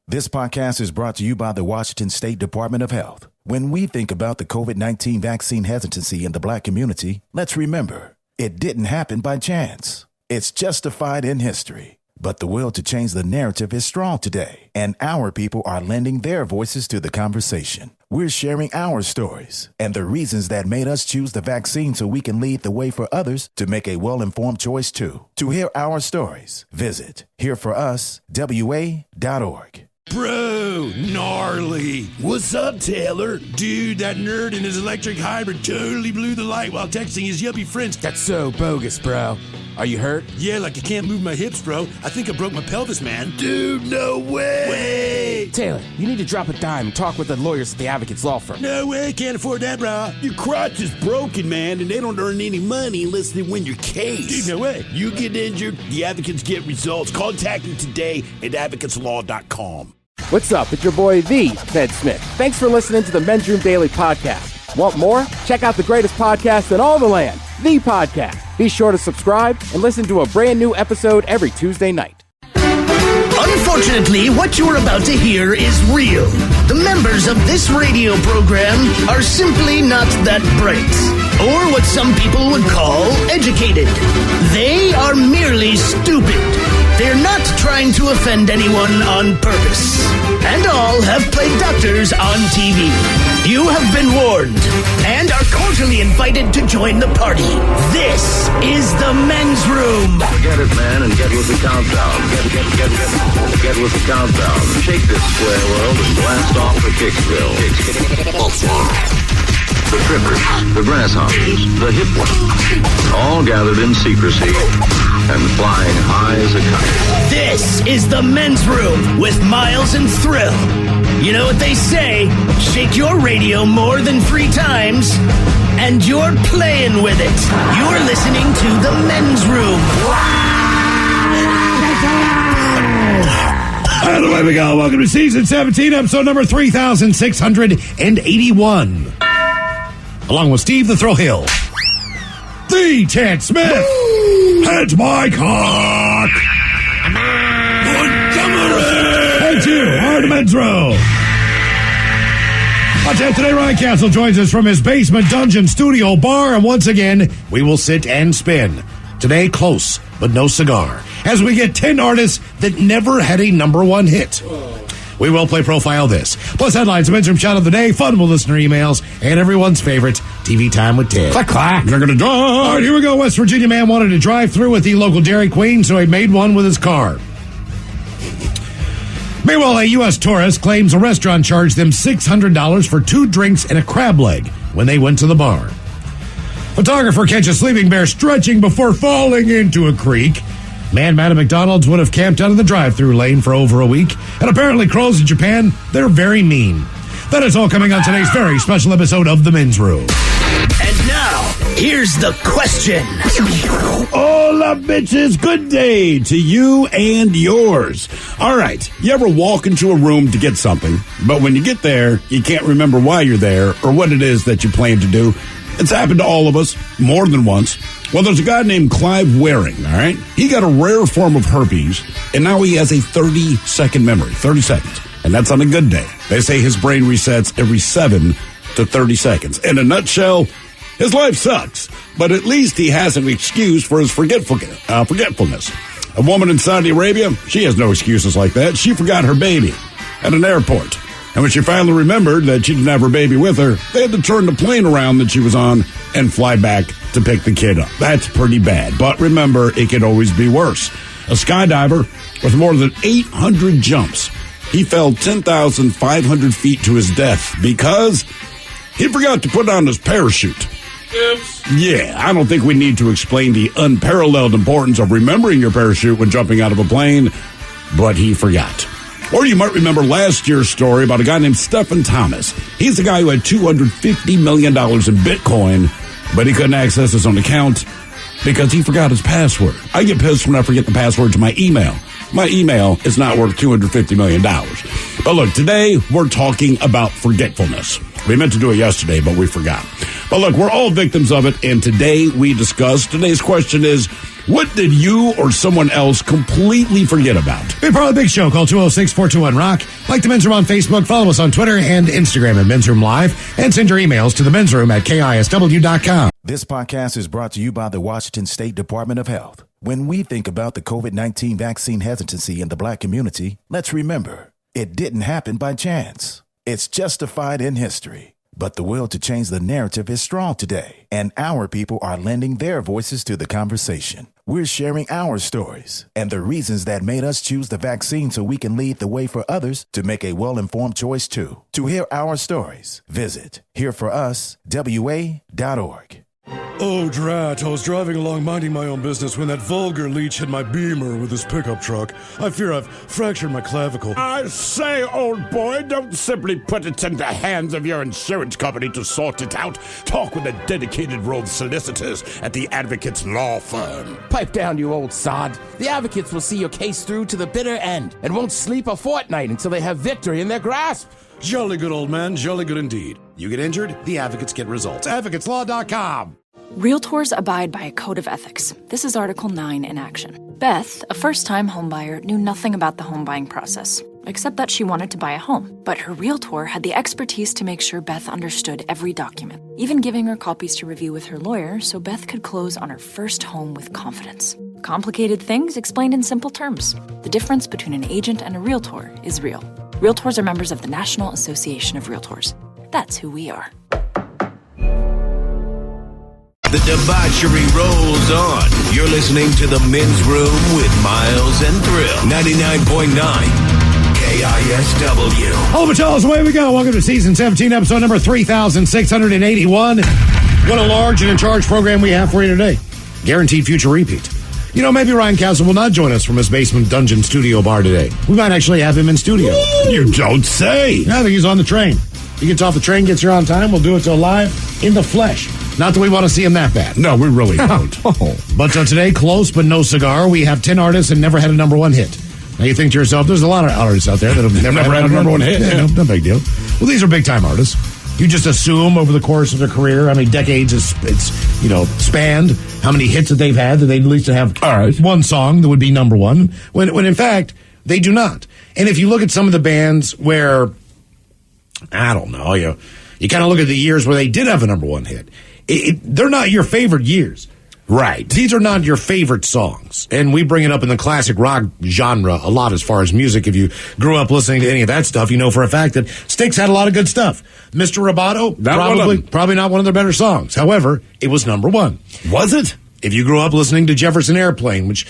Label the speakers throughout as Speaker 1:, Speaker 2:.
Speaker 1: This podcast is brought to you by the Washington State Department of Health. When we think about the COVID-19 vaccine hesitancy in the Black community, let's remember, it didn't happen by chance. It's justified in history. But the will to change the narrative is strong today, and our people are lending their voices to the conversation. We're sharing our stories and the reasons that made us choose the vaccine so we can lead the way for others to make a well-informed choice too. To hear our stories, visit hereforuswa.org.
Speaker 2: Bro, gnarly.
Speaker 3: What's up, Taylor?
Speaker 2: Dude, that nerd in his electric hybrid totally blew the light while texting his yuppie friends.
Speaker 3: That's so bogus, bro. Are you hurt?
Speaker 2: Yeah, like I can't move my hips, bro. I think I broke my pelvis, man.
Speaker 3: Dude, no way.
Speaker 2: Way.
Speaker 3: Taylor, you need to drop a dime and talk with the lawyers at the Advocates Law Firm.
Speaker 2: No way, can't afford that, bro.
Speaker 4: Your crotch is broken, man, and they don't earn any money unless they win your case.
Speaker 2: Dude, no way.
Speaker 4: You get injured, the advocates get results. Contact them today at advocateslaw.com.
Speaker 5: What's up? It's your boy, the Ted Smith. Thanks for listening to the Men's Room Daily Podcast. Want more? Check out the greatest podcast in all the land, The Podcast. Be sure to subscribe and listen to a brand new episode every Tuesday night.
Speaker 6: Unfortunately, what you're about to hear is real. The members of this radio program are simply not that bright, or what some people would call educated. They are merely stupid. They're not trying to offend anyone on purpose. And all have played doctors on TV. You have been warned and are cordially invited to join the party. This is the Men's Room.
Speaker 7: Forget it, man, and get with the countdown. Get with the countdown. Shake this square world and blast off for Kicksville. The trippers, the grasshoppers, the hip ones, all gathered in secrecy and flying high as a kite.
Speaker 6: This is the Men's Room with Miles and Thrill. You know what they say, shake your radio more than 3 times, and you're playing with it. You're listening to the Men's Room.
Speaker 2: And away we go. Welcome to Season 17, episode number 3681. Along with Steve the Thrill Hill, the Ted Smith, and my cock, and you are the Men's Room. On tap today, Ryan Castle joins us from his basement dungeon studio bar, and once again, we will sit and spin. Today, close, but no cigar, as we get 10 artists that never had a number 1 hit. We will play Profile This, plus headlines, Men's Room Shot of the Day, fun with listener emails, and everyone's favorite, TV Time with Ted.
Speaker 3: Clack, clack.
Speaker 2: They're going to drive. All right, here we go. West Virginia man wanted to drive through at the local Dairy Queen, so he made one with his car. Meanwhile, a U.S. tourist claims a restaurant charged them $600 for 2 drinks and a crab leg when they went to the bar. Photographer catches sleeping bear stretching before falling into a creek. Man mad at McDonald's would have camped out of the drive-thru lane for over a week. And apparently crows in Japan, they're very mean. That is all coming on today's very special episode of The Men's Room.
Speaker 6: And now, here's the question.
Speaker 4: Hola, bitches. Good day to you and yours. All right. You ever walk into a room to get something, but when you get there, you can't remember why you're there or what it is that you plan to do? It's happened to all of us more than once. Well, there's a guy named Clive Waring, all right? He got a rare form of herpes, and now he has a 30-second memory, 30 seconds. And that's on a good day. They say his brain resets every 7 to 30 seconds. In a nutshell, his life sucks, but at least he has an excuse for his forgetfulness. A woman in Saudi Arabia, she has no excuses like that. She forgot her baby at an airport. And when she finally remembered that she didn't have her baby with her, they had to turn the plane around that she was on and fly back to pick the kid up. That's pretty bad. But remember, it could always be worse. A skydiver with more than 800 jumps. He fell 10,500 feet to his death because he forgot to put on his parachute. Oops. Yeah, I don't think we need to explain the unparalleled importance of remembering your parachute when jumping out of a plane, but he forgot. Or you might remember last year's story about a guy named Stephen Thomas. He's the guy who had $250 million in Bitcoin, but he couldn't access his own account because he forgot his password. I get pissed when I forget the password to my email. My email is not worth $250 million. But look, today we're talking about forgetfulness. We meant to do it yesterday, but we forgot. But look, we're all victims of it, and today we discuss. Today's question is, What did you or someone else completely forget about?
Speaker 2: Be part of the big show. Call 206-421-ROCK. Like the Men's Room on Facebook. Follow us on Twitter and Instagram at Men's Room Live. And send your emails to the Men's Room at KISW.com.
Speaker 1: This podcast is brought to you by the Washington State Department of Health. When we think about the COVID-19 vaccine hesitancy in the Black community, let's remember, it didn't happen by chance. It's justified in history. But the will to change the narrative is strong today, and our people are lending their voices to the conversation. We're sharing our stories and the reasons that made us choose the vaccine so we can lead the way for others to make a well-informed choice too. To hear our stories, visit hereforuswa.org.
Speaker 8: Oh, drat. I was driving along minding my own business when that vulgar leech hit my Beamer with his pickup truck. I fear I've fractured my clavicle.
Speaker 9: I say, old boy, don't simply put it in the hands of your insurance company to sort it out. Talk with a dedicated row of solicitors at the Advocates Law Firm.
Speaker 3: Pipe down, you old sod. The advocates will see your case through to the bitter end and won't sleep a fortnight until they have victory in their grasp.
Speaker 8: Jolly good, old man. Jolly good indeed.
Speaker 10: You get injured, the advocates get results.
Speaker 2: AdvocatesLaw.com.
Speaker 11: Realtors abide by a code of ethics. This is Article 9 in action. Beth, a first-time homebuyer, knew nothing about the home buying process, except that she wanted to buy a home. But her realtor had the expertise to make sure Beth understood every document, even giving her copies to review with her lawyer so Beth could close on her first home with confidence. Complicated things explained in simple terms. The difference between an agent and a realtor is real. Realtors are members of the National Association of Realtors. That's who we are.
Speaker 12: The debauchery rolls on. You're listening to The Men's Room with Miles and Thrill. 99.9 KISW.
Speaker 2: All the fellas, away we go. Welcome to Season 17, episode number 3681. What a large and in charge program we have for you today. Guaranteed future repeat. You know, maybe Ryan Castle will not join us from his basement dungeon studio bar today. We might actually have him in studio.
Speaker 4: You don't say.
Speaker 2: I think he's on the train. He gets off the train, gets here on time. We'll do it till live in the flesh. Not that we want to see him that bad.
Speaker 4: No, we really don't.
Speaker 2: But today, close but no cigar, we have 10 artists and never had a number one hit. Now you think to yourself, there's a lot of artists out there that have never had a number one hit. Yeah, no big deal. Well, these are big time artists. You just assume over the course of their career, how many decades it's spanned, how many hits that they've had, that they'd at least have one song that would be number one, when in fact, they do not. And if you look at some of the bands where, I don't know, you kind of look at the years where they did have a number one hit, they're not your favorite years.
Speaker 4: Right.
Speaker 2: These are not your favorite songs. And we bring it up in the classic rock genre a lot as far as music. If you grew up listening to any of that stuff, you know for a fact that Styx had a lot of good stuff. Mr. Roboto, probably not one of their better songs. However, it was number one.
Speaker 4: Was it?
Speaker 2: If you grew up listening to Jefferson Airplane, which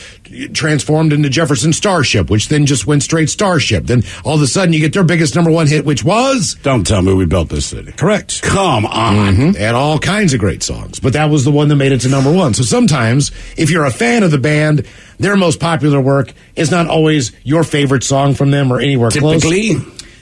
Speaker 2: transformed into Jefferson Starship, which then just went straight Starship, then all of a sudden you get their biggest number one hit, which was...
Speaker 4: Don't tell me We Built This City.
Speaker 2: Correct.
Speaker 4: Come on.
Speaker 2: Mm-hmm. They had all kinds of great songs, but that was the one that made it to number one. So sometimes, if you're a fan of the band, their most popular work is not always your favorite song from them or anywhere close.
Speaker 4: Typically.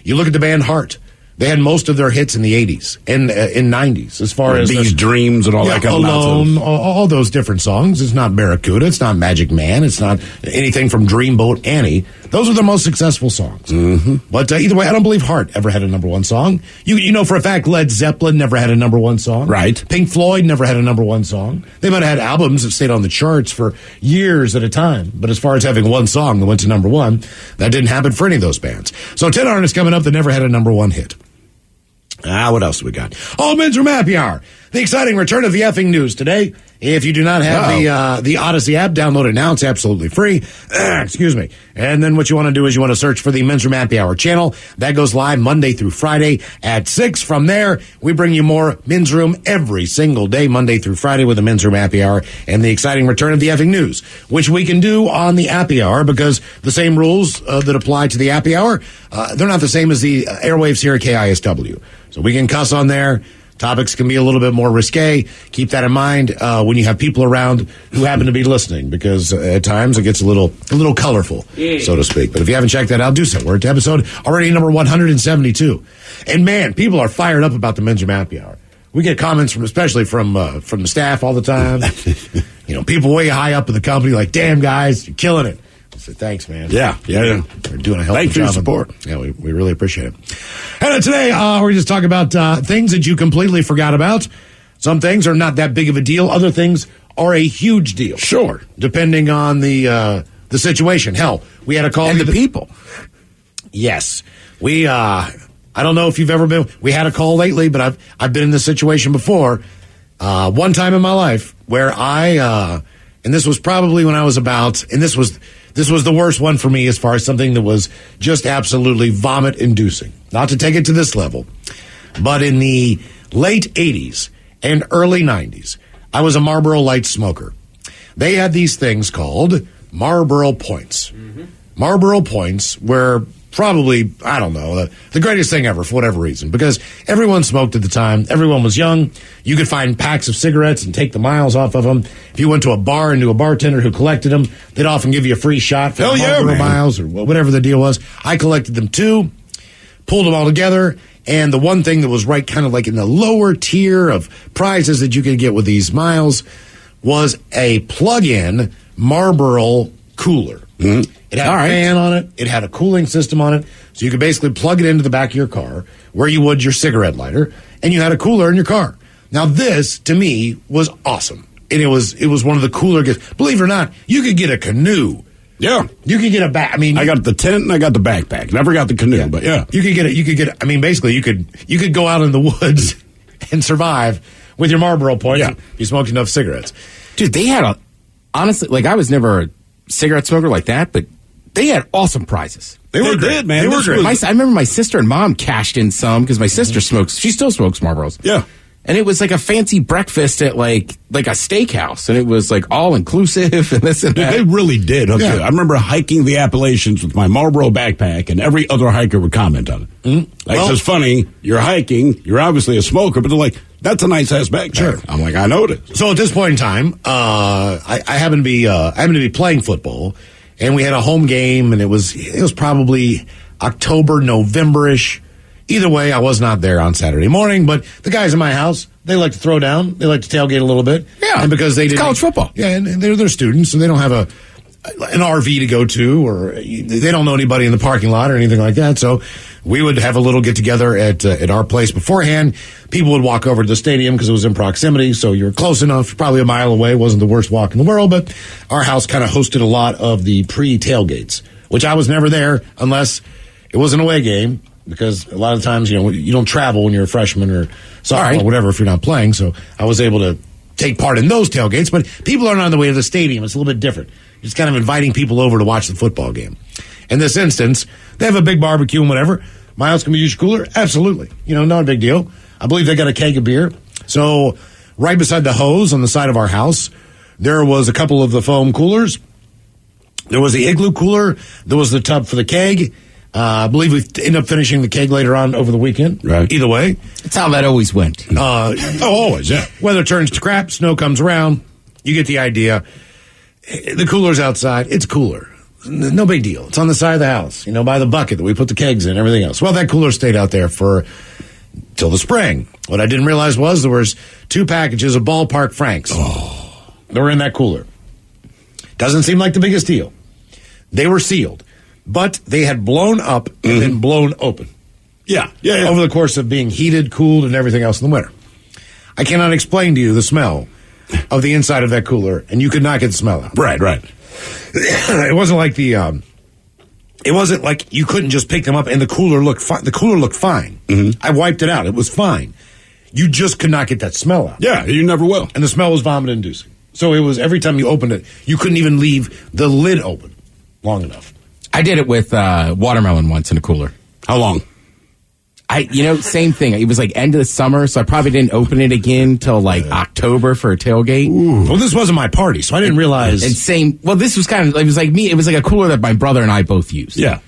Speaker 2: You look at the band Heart. They had most of their hits in the 80s and in 90s as far as...
Speaker 4: These Dreams and all that kind of
Speaker 2: nonsense. Alone, all those different songs. It's not Barracuda. It's not Magic Man. It's not anything from Dreamboat Annie. Those are their most successful songs.
Speaker 4: Mm-hmm.
Speaker 2: But either way, I don't believe Heart ever had a number one song. You know for a fact Led Zeppelin never had a number one song.
Speaker 4: Right.
Speaker 2: Pink Floyd never had a number one song. They might have had albums that stayed on the charts for years at a time. But as far as having one song that went to number one, that didn't happen for any of those bands. So 10 artists coming up that never had a number one hit. What else do we got? All Men's Room Happy Hour. The exciting return of the effing news today. If you do not have the Odyssey app, download it now. It's absolutely free. Excuse me. And then what you want to do is you want to search for the Men's Room Happy Hour channel. That goes live Monday through Friday at 6. From there, we bring you more Men's Room every single day, Monday through Friday, with the Men's Room Happy Hour and the exciting return of the effing news, which we can do on the Happy Hour because the same rules that apply to the Happy Hour, they're not the same as the airwaves here at KISW. So we can cuss on there. Topics can be a little bit more risque. Keep that in mind when you have people around who happen to be listening, because at times it gets a little colorful, so to speak. But if you haven't checked that out, do so. We're at episode already number 172, and man, people are fired up about the Men's Room Happy Hour. We get comments especially from the staff all the time. People way high up in the company, like, "Damn guys, you're killing it." I said, "Thanks, man."
Speaker 4: Yeah.
Speaker 2: We're doing a hell of a job.
Speaker 4: Thanks for your support.
Speaker 2: Yeah, we really appreciate it. And today, we're just talking about things that you completely forgot about. Some things are not that big of a deal. Other things are a huge deal.
Speaker 4: Sure.
Speaker 2: Depending on the situation. Hell, we had a call.
Speaker 3: And the people.
Speaker 2: Yes. We, I don't know if you've ever been, we had a call lately, but I've been in this situation before. One time in my life where and this was probably when I was about, and this was the worst one for me as far as something that was just absolutely vomit inducing. Not to take it to this level, but in the late 80s and early 90s, I was a Marlboro Light smoker. They had these things called Marlboro Points. Mm-hmm. Marlboro Points were probably, I don't know, the greatest thing ever for whatever reason, because everyone smoked at the time. Everyone was young. You could find packs of cigarettes and take the miles off of them. If you went to a bar and knew a bartender who collected them, they'd often give you a free shot for Marlboro miles or whatever the deal was. I collected them too, pulled them all together, and the one thing that was right kind of like in the lower tier of prizes that you could get with these miles was a plug-in Marlboro cooler. Mm-hmm. It had a fan on it. It had a cooling system on it. So you could basically plug it into the back of your car where you would your cigarette lighter, and you had a cooler in your car. Now this, to me, was awesome. And it was one of the cooler gifts. Believe it or not, you could get a canoe.
Speaker 4: Yeah.
Speaker 2: You could get a I mean,
Speaker 4: I got the tent and I got the backpack. Never got the canoe, but yeah.
Speaker 2: You could get I mean, basically you could go out in the woods and survive with your Marlboro Points if you smoked enough cigarettes.
Speaker 3: Dude, they had honestly, like, I was never a cigarette smoker like that, but they had awesome prizes.
Speaker 4: They were great, man.
Speaker 2: They were great.
Speaker 3: I remember my sister and mom cashed in some because my sister smokes. She still smokes Marlboros.
Speaker 4: Yeah.
Speaker 3: And it was like a fancy breakfast at like a steakhouse, and it was like all inclusive and this and that.
Speaker 4: They really did. Okay. Yeah. I remember hiking the Appalachians with my Marlboro backpack, and every other hiker would comment on it. Mm-hmm. Like, it's funny. You're hiking. You're obviously a smoker, but they're like, "That's a nice ass backpack."
Speaker 2: Sure.
Speaker 4: I'm like, I know it is.
Speaker 2: So at this point in time, I happened to be playing football, and we had a home game, and it was probably October, November-ish. Either way, I was not there on Saturday morning, but the guys in my house, they like to throw down. They like to tailgate a little bit.
Speaker 3: Yeah.
Speaker 2: And because they did
Speaker 3: college football.
Speaker 2: Yeah, and they're students, so they don't have an RV to go to, or they don't know anybody in the parking lot or anything like that. So we would have a little get together at our place beforehand. People would walk over to the stadium because it was in proximity, so you were close enough, probably a mile away. It wasn't the worst walk in the world, but our house kind of hosted a lot of the pre-tailgates, which I was never there unless it was an away game. Because a lot of times, you don't travel when you're a freshman or sophomore or whatever if you're not playing. So I was able to take part in those tailgates. But people aren't on the way to the stadium. It's a little bit different. You're just kind of inviting people over to watch the football game. In this instance, they have a big barbecue and whatever. Miles, can we use your cooler? Absolutely. Not a big deal. I believe they got a keg of beer. So right beside the hose on the side of our house, there was a couple of the foam coolers. There was the igloo cooler. There was the tub for the keg. I believe we ended up finishing the keg later on over the weekend.
Speaker 4: Right.
Speaker 2: Either way.
Speaker 3: That's how that always went.
Speaker 2: Always, yeah. Weather turns to crap, snow comes around. You get the idea. The cooler's outside. It's cooler. No big deal. It's on the side of the house, by the bucket that we put the kegs in and everything else. Well, that cooler stayed out there till the spring. What I didn't realize was there was 2 packages of Ballpark Franks. Oh. They were in that cooler. Doesn't seem like the biggest deal. They were sealed. But they had blown up and then blown open.
Speaker 4: Yeah.
Speaker 2: Over the course of being heated, cooled, and everything else in the winter. I cannot explain to you the smell of the inside of that cooler, and you could not get the smell out.
Speaker 4: Right.
Speaker 2: It wasn't like it wasn't like you couldn't just pick them up and the cooler looked fine. The cooler looked fine. Mm-hmm. I wiped it out. It was fine. You just could not get that smell out.
Speaker 4: Yeah, you never will.
Speaker 2: And the smell was vomit-inducing. So it was every time you opened it, you couldn't even leave the lid open long enough.
Speaker 3: I did it with watermelon once in a cooler.
Speaker 4: How long?
Speaker 3: Same thing. It was like end of the summer, so I probably didn't open it again till like October for a tailgate.
Speaker 2: Ooh. Well, this wasn't my party, so I didn't realize.
Speaker 3: And this was it was like me. It was like a cooler that my brother and I both used.
Speaker 4: Yeah.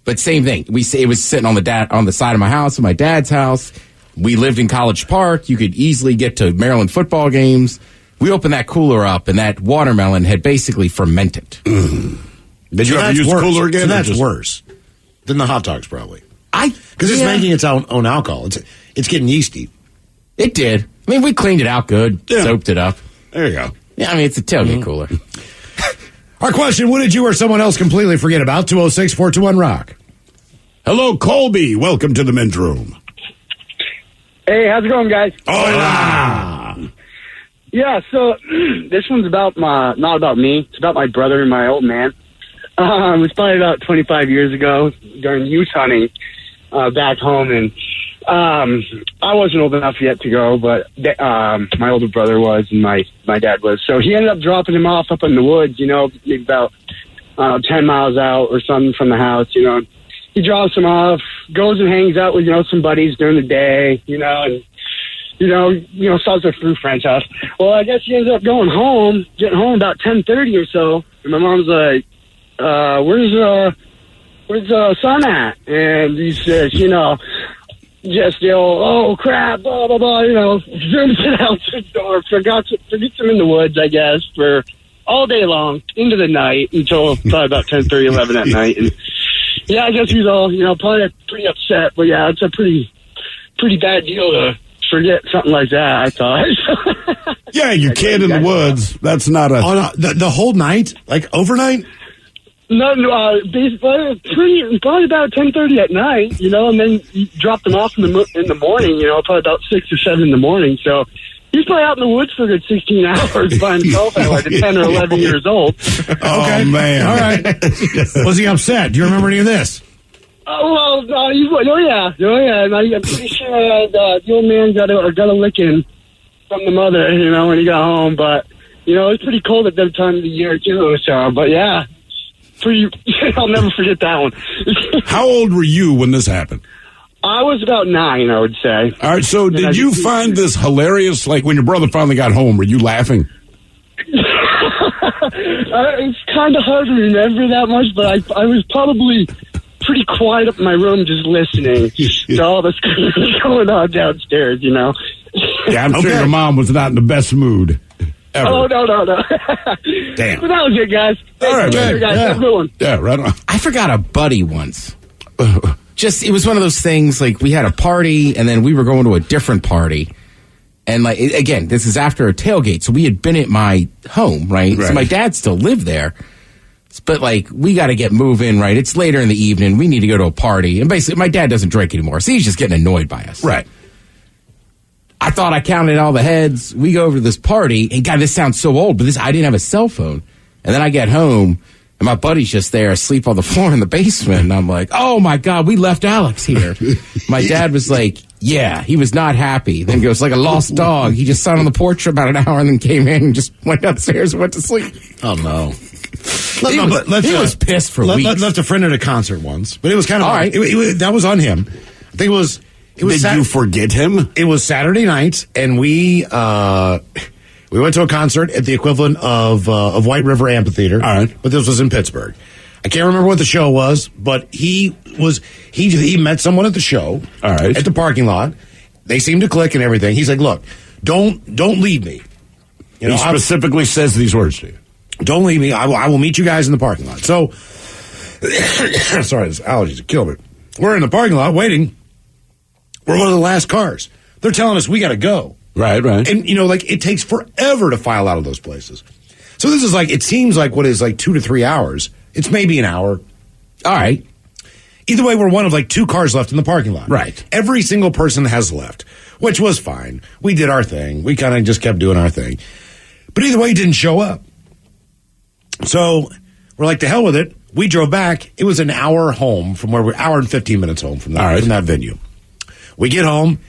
Speaker 3: But same thing. It was sitting on the side of my house, in my dad's house. We lived in College Park. You could easily get to Maryland football games. We opened that cooler up, and that watermelon had basically fermented.
Speaker 4: Mm. Did you ever use the cooler again?
Speaker 2: So that's worse than the hot dogs, probably. Because it's
Speaker 3: Yeah.
Speaker 2: making its own alcohol. It's getting yeasty.
Speaker 3: It did. I mean, we cleaned it out good, soaped it up.
Speaker 4: There you go.
Speaker 3: Yeah, I mean, it's a tailgate cooler.
Speaker 2: Our question, what did you or someone else completely forget about? 206-421-ROCK.
Speaker 4: Hello, Colby. Welcome to the men's room.
Speaker 13: Hey, how's it going, guys?
Speaker 2: Hola.
Speaker 13: Yeah, so this one's about not about me. It's about my brother and my old man. It was probably about 25 years ago during youth hunting back home, and I wasn't old enough yet to go, but my older brother was, and my dad was. So he ended up dropping him off up in the woods, maybe about 10 miles out or something from the house. He drops him off, goes and hangs out with some buddies during the day, and starts a fruit French house. Well, I guess he ends up getting home about 10:30 or so, and my mom's like, where's son at? And he says, just oh crap, blah blah blah, zooms it out the door, forgets him in the woods, I guess, for all day long into the night until probably about 10:30, 11 at night. And yeah, I guess he's all probably pretty upset, but yeah, it's a pretty bad deal to forget something like that, I thought.
Speaker 4: Yeah, your kid in the woods. That's not a
Speaker 2: the whole night, like overnight.
Speaker 13: No, probably about 10:30 at night, and then you dropped them off in the morning, probably about 6 or 7 in the morning. So he's probably out in the woods for a good 16 hours by himself at like 10 or 11 years old.
Speaker 2: Okay,
Speaker 4: man.
Speaker 2: All right. Was he upset? Do you remember any of this?
Speaker 13: Oh well, no, yeah. And I'm pretty sure the old man got a licking from the mother, when he got home. But it's pretty cold at that time of the year too. So, but yeah. I'll never forget that one.
Speaker 4: How old were you when this happened?
Speaker 13: I was about 9, I would say.
Speaker 4: All right, so did you find this hilarious? Like when your brother finally got home, were you laughing?
Speaker 13: It's kind of hard to remember that much, but I was probably pretty quiet up in my room just listening to all this going on downstairs,
Speaker 4: Yeah, I'm sure your mom was not in the best mood. Ever.
Speaker 13: Oh, no.
Speaker 4: Damn.
Speaker 13: But that was it, guys.
Speaker 4: All right,
Speaker 13: guys. Have a good one.
Speaker 4: Yeah, right on.
Speaker 3: I forgot a buddy once. It was one of those things, like we had a party and then we were going to a different party. And again, this is after a tailgate. So we had been at my home, right? So my dad still lived there. But we got to get moving, right? It's later in the evening. We need to go to a party. And basically, my dad doesn't drink anymore. So he's just getting annoyed by us.
Speaker 4: Right.
Speaker 3: I thought I counted all the heads. We go over to this party, and God, this sounds so old, but I didn't have a cell phone. And then I get home, and my buddy's just there asleep on the floor in the basement. And I'm like, oh, my God, we left Alex here. My dad was like, yeah, he was not happy. Then he goes, like a lost dog. He just sat on the porch for about an hour and then came in and just went upstairs and went to sleep.
Speaker 2: Oh, no.
Speaker 3: He was pissed for weeks.
Speaker 2: Left a friend at a concert once, but it was kind of
Speaker 3: all right.
Speaker 2: That was on him. I think it was.
Speaker 4: Did you forget him?
Speaker 2: It was Saturday night, and we went to a concert at the equivalent of White River Amphitheater.
Speaker 4: All right,
Speaker 2: but this was in Pittsburgh. I can't remember what the show was, but he met someone at the show.
Speaker 4: All right,
Speaker 2: at the parking lot. They seemed to click and everything. He's like, "Look, don't leave me."
Speaker 4: He specifically says these words to you.
Speaker 2: Don't leave me. I will meet you guys in the parking lot. So, sorry, this allergies have killed me. We're in the parking lot waiting. We're one of the last cars. They're telling us we got to go.
Speaker 4: Right.
Speaker 2: And, it takes forever to file out of those places. So this is it seems like what is 2 to 3 hours. It's maybe an hour. All right. Either way, we're one of 2 cars left in the parking lot.
Speaker 4: Right.
Speaker 2: Every single person has left, which was fine. We did our thing. We kind of just kept doing our thing. But either way, he didn't show up. So we're like, to hell with it. We drove back. It was an hour home from where we're hour and 15 minutes home from that venue. We get home.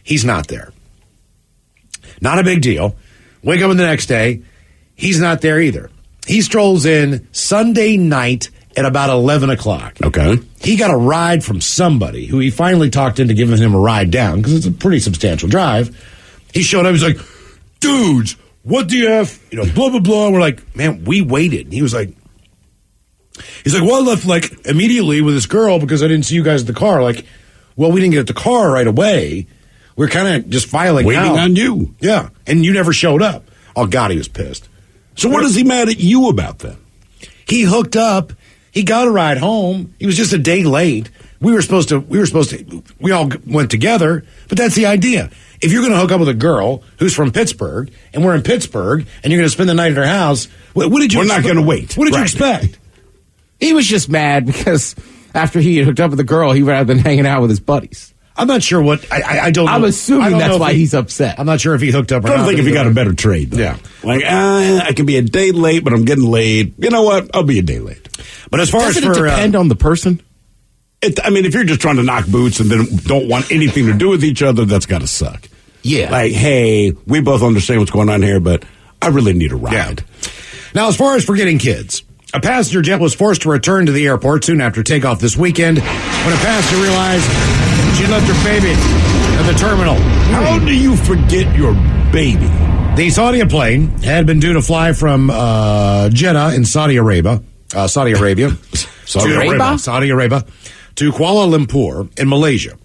Speaker 2: He's not there. Not a big deal. Wake up the next day. He's not there either. He strolls in Sunday night at about 11 o'clock.
Speaker 4: Okay.
Speaker 2: He got a ride from somebody who he finally talked into giving him a ride down because it's a pretty substantial drive. He showed up. He's like, dudes, what the F? Blah, blah, blah. We're like, man, we waited. And he was like, well, I left immediately with this girl because I didn't see you guys at the car. Well, we didn't get at the car right away. We're kind of just filing
Speaker 4: waiting
Speaker 2: out.
Speaker 4: on you.
Speaker 2: Yeah, and you never showed up. Oh, God, he was pissed.
Speaker 4: So what is he mad at you about then?
Speaker 2: He hooked up. He got a ride home. He was just a day late. We all went together, but that's the idea. If you're going to hook up with a girl who's from Pittsburgh, and we're in Pittsburgh, and you're going to spend the night at her house, what did you
Speaker 4: We're not going to wait.
Speaker 2: What did you expect?
Speaker 3: He was just mad because after he had hooked up with the girl, he would have been hanging out with his buddies.
Speaker 2: I'm not sure what. I don't know.
Speaker 3: I'm assuming that's why he's upset.
Speaker 2: I'm not sure if he hooked up or not.
Speaker 4: I don't think if he got a better trade, though.
Speaker 2: Yeah.
Speaker 4: Like, I can be a day late, but I'm getting laid. You know what? I'll be a day late.
Speaker 2: But as far
Speaker 3: Doesn't
Speaker 2: as
Speaker 3: it
Speaker 2: for
Speaker 3: depend on the person?
Speaker 4: I mean, if you're just trying to knock boots and then don't want anything to do with each other, that's got to suck.
Speaker 3: Yeah.
Speaker 4: Like, hey, we both understand what's going on here, but I really need a ride.
Speaker 2: Yeah. Now, as far as for getting kids, a passenger jet was forced to return to the airport soon after takeoff this weekend when a passenger realized she left her baby at the terminal.
Speaker 4: How do you forget your baby?
Speaker 2: The Saudia plane had been due to fly from Jeddah in Saudi Arabia to Kuala Lumpur in Malaysia,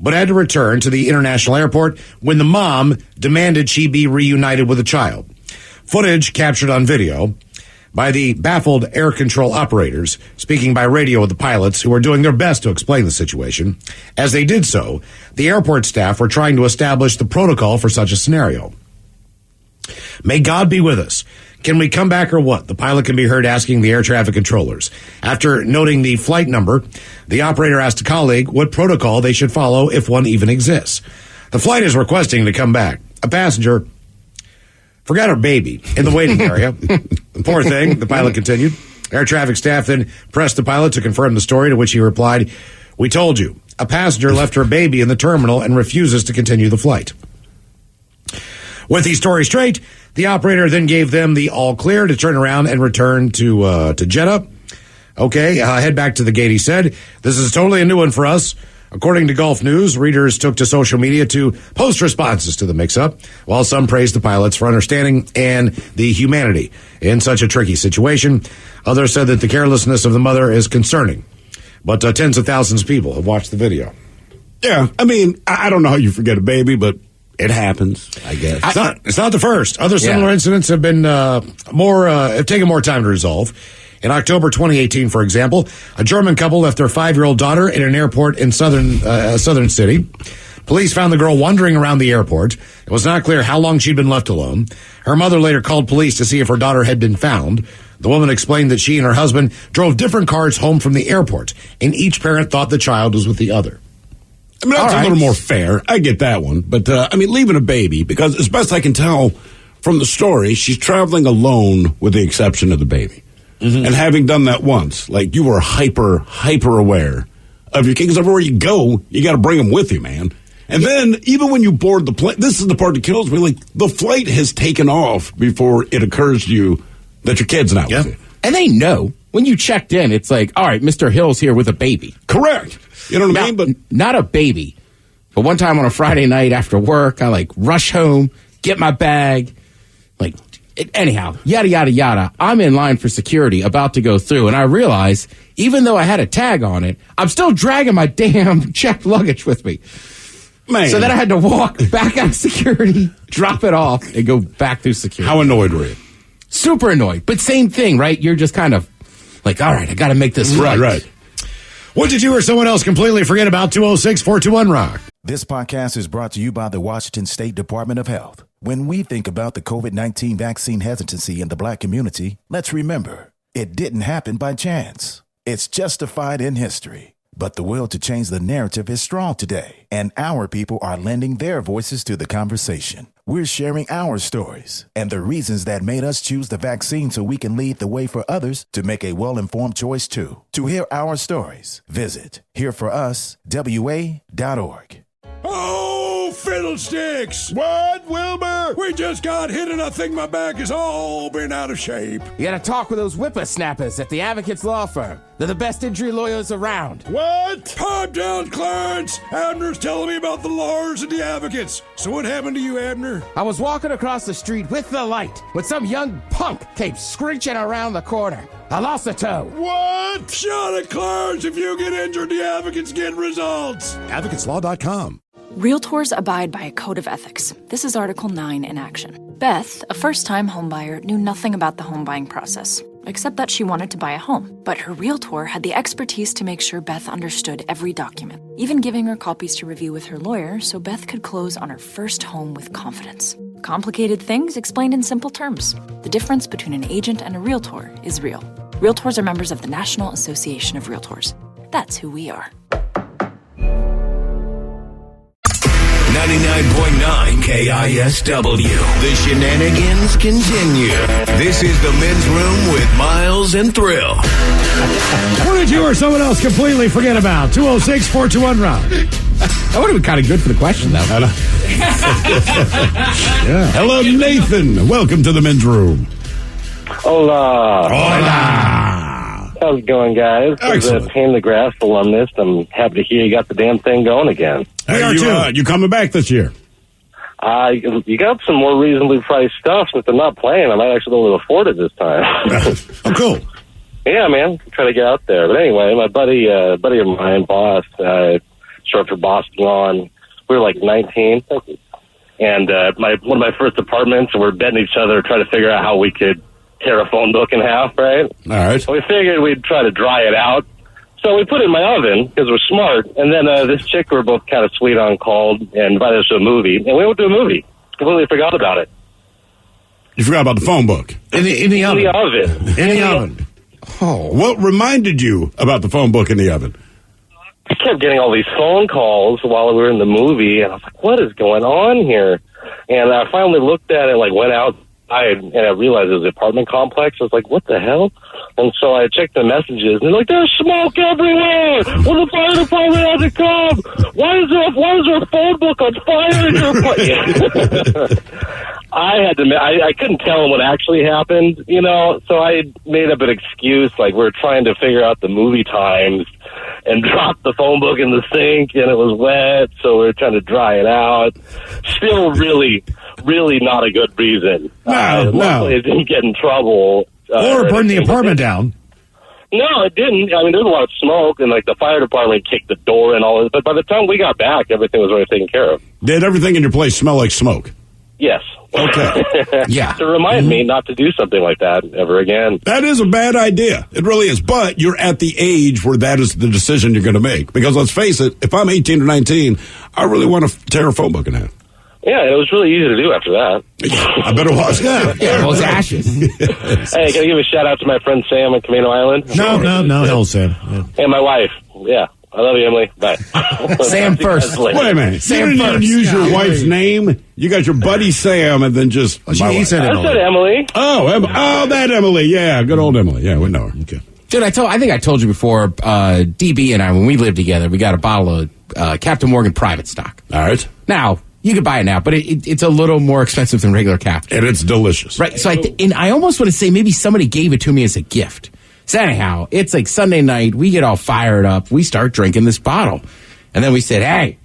Speaker 2: but had to return to the international airport when the mom demanded she be reunited with the child. Footage captured on video by the baffled air control operators speaking by radio with the pilots who were doing their best to explain the situation. As they did so, the airport staff were trying to establish the protocol for such a scenario. May God be with us. Can we come back or what? The pilot can be heard asking the air traffic controllers. After noting the flight number, the operator asked a colleague what protocol they should follow if one even exists. The flight is requesting to come back. A passenger forgot her baby in the waiting area. Poor thing, the pilot continued. Air traffic staff then pressed the pilot to confirm the story, to which he replied, "We told you. A passenger left her baby in the terminal and refuses to continue the flight." With the story straight, the operator then gave them the all clear to turn around and return to Jeddah. Okay, head back to the gate, he said. This is totally a new one for us. According to Gulf News, readers took to social media to post responses to the mix-up, while some praised the pilots for understanding and the humanity in such a tricky situation. Others said that the carelessness of the mother is concerning. But tens of thousands of people have watched the video.
Speaker 4: Yeah, I mean, I don't know how you forget a baby, but it happens, I guess.
Speaker 2: It's not the first. Other similar incidents have been have taken more time to resolve. In October 2018, for example, a German couple left their 5-year-old daughter in an airport in southern city. Police found the girl wandering around the airport. It was not clear how long she'd been left alone. Her mother later called police to see if her daughter had been found. The woman explained that she and her husband drove different cars home from the airport, and each parent thought the child was with the other.
Speaker 4: I mean, that's a little more fair. I get that one. But, I mean, leaving a baby, because as best I can tell from the story, she's traveling alone with the exception of the baby. Mm-hmm. And having done that once, like, you were hyper aware of your kid, because everywhere you go, you got to bring them with you, man. And then, even when you board the plane, this is the part that kills me, like, the flight has taken off before it occurs to you that your kid's not with you.
Speaker 3: And they know. When you checked in, it's like, all right, Mr. Hill's here with a baby.
Speaker 4: Correct. You know what I mean? But
Speaker 3: not a baby. But one time on a Friday night after work, I, like, rush home, get my bag, like, anyhow, yada, yada, yada. I'm in line for security, about to go through, and I realize, even though I had a tag on it, I'm still dragging my damn checked luggage with me.
Speaker 4: Man.
Speaker 3: So then I had to walk back out of security, drop it off, and go back through security.
Speaker 4: How annoyed were you?
Speaker 3: Super annoyed. But same thing, right? You're just kind of like, all right, I got to make this
Speaker 4: right.
Speaker 2: What did you or someone else completely forget about? 206-421-ROCK.
Speaker 1: This podcast is brought to you by the Washington State Department of Health. When we think about the COVID-19 vaccine hesitancy in the Black community, let's remember, it didn't happen by chance. It's justified in history. But the will to change the narrative is strong today, and our people are lending their voices to the conversation. We're sharing our stories and the reasons that made us choose the vaccine so we can lead the way for others to make a well-informed choice too. To hear our stories, visit hereforuswa.org.
Speaker 8: Oh, fiddlesticks! What, Wilbur? We just got hit and I think my back has all been out of shape.
Speaker 5: You gotta talk with those whippersnappers at the Advocates Law Firm. They're the best injury lawyers around.
Speaker 8: What? Pipe down, Clarence! Abner's telling me about the lawyers and the advocates. So what happened to you, Abner?
Speaker 5: I was walking across the street with the light when some young punk came screeching around the corner. I lost a toe.
Speaker 8: What? Shut it, Clarence! If you get injured, the advocates get results.
Speaker 2: AdvocatesLaw.com.
Speaker 11: Realtors abide by a code of ethics. This is Article 9 in action. Beth, a first-time homebuyer, knew nothing about the home buying process, except that she wanted to buy a home. But her realtor had the expertise to make sure Beth understood every document, even giving her copies to review with her lawyer so Beth could close on her first home with confidence. Complicated things explained in simple terms. The difference between an agent and a realtor is real. Realtors are members of the National Association of Realtors. That's who we are.
Speaker 12: 99.9 KISW. The shenanigans continue. This is the Men's Room with Miles and Thrill.
Speaker 2: What did you or someone else completely forget about? 206-421-ROUND.
Speaker 3: That would have been kind of good for the question, though.
Speaker 4: Yeah. Hello, Nathan. Welcome to the Men's Room.
Speaker 14: Hola. How's it going, guys? As a Pain in the Grass alumnus, I'm happy to hear you got the damn thing going again.
Speaker 4: Hey, you coming back this year?
Speaker 14: You got some more reasonably priced stuff. Since they're not playing, I might actually be able to afford it this time.
Speaker 4: Oh, cool.
Speaker 14: Yeah, man. Try to get out there. But anyway, my buddy of mine, Boss, short for Boston Lawn, we were like 19. And one of my first apartments, and we're betting each other, trying to figure out how we could tear a phone book in half, right?
Speaker 4: All right.
Speaker 14: So we figured we'd try to dry it out. So we put it in my oven because we're smart. And then this chick we were both kind of sweet on called and invited us to a movie. And we went to a movie. Completely forgot about it.
Speaker 4: You forgot about the phone book?
Speaker 2: In the oven.
Speaker 4: In the oven. Oh. What reminded you about the phone book in the oven?
Speaker 14: I kept getting all these phone calls while we were in the movie. And I was like, what is going on here? And I finally looked at it, went out. And I realized it was an apartment complex. I was like, what the hell? And so I checked the messages, and they're like, there's smoke everywhere! Well, the fire department had to come! Why is there a phone book on fire in your place? I couldn't tell them what actually happened, so I made up an excuse, we're trying to figure out the movie times, and dropped the phone book in the sink, and it was wet, so we were trying to dry it out. Still really not a good reason. Luckily, it didn't get in trouble.
Speaker 2: Or burn the apartment down.
Speaker 14: No, it didn't. I mean, there's a lot of smoke, and the fire department kicked the door and all this. But by the time we got back, everything was already taken care of.
Speaker 4: Did everything in your place smell like smoke?
Speaker 14: Yes.
Speaker 4: Okay.
Speaker 3: Yeah.
Speaker 14: To remind me not to do something like that ever again.
Speaker 4: That is a bad idea. It really is. But you're at the age where that is the decision you're going to make. Because let's face it, if I'm 18 or 19, I really want to tear a phone book in half.
Speaker 14: Yeah, it was really easy to do after that.
Speaker 4: I bet it was.
Speaker 3: Yeah, it was ashes.
Speaker 14: Hey, can I give a shout out to my friend Sam on Camino Island?
Speaker 2: No, hell, Sam. Yeah.
Speaker 14: And my wife. Yeah. I love you, Emily. Bye.
Speaker 3: Sam first.
Speaker 4: Wait a minute.
Speaker 3: Sam
Speaker 4: you didn't
Speaker 3: first.
Speaker 4: even use your wife's name. You got your buddy Sam and then just...
Speaker 2: He said Emily.
Speaker 14: I said Emily.
Speaker 4: Oh, that Emily. Yeah, good old Emily. Yeah, we know her. Okay.
Speaker 3: Dude, I think I told you before, DB and I, when we lived together, we got a bottle of Captain Morgan private stock.
Speaker 4: All right.
Speaker 3: Now, you can buy it now, but it's a little more expensive than regular Captain.
Speaker 4: And it's delicious.
Speaker 3: Right. So I almost want to say maybe somebody gave it to me as a gift. So anyhow, it's Sunday night. We get all fired up. We start drinking this bottle. And then we said, hey,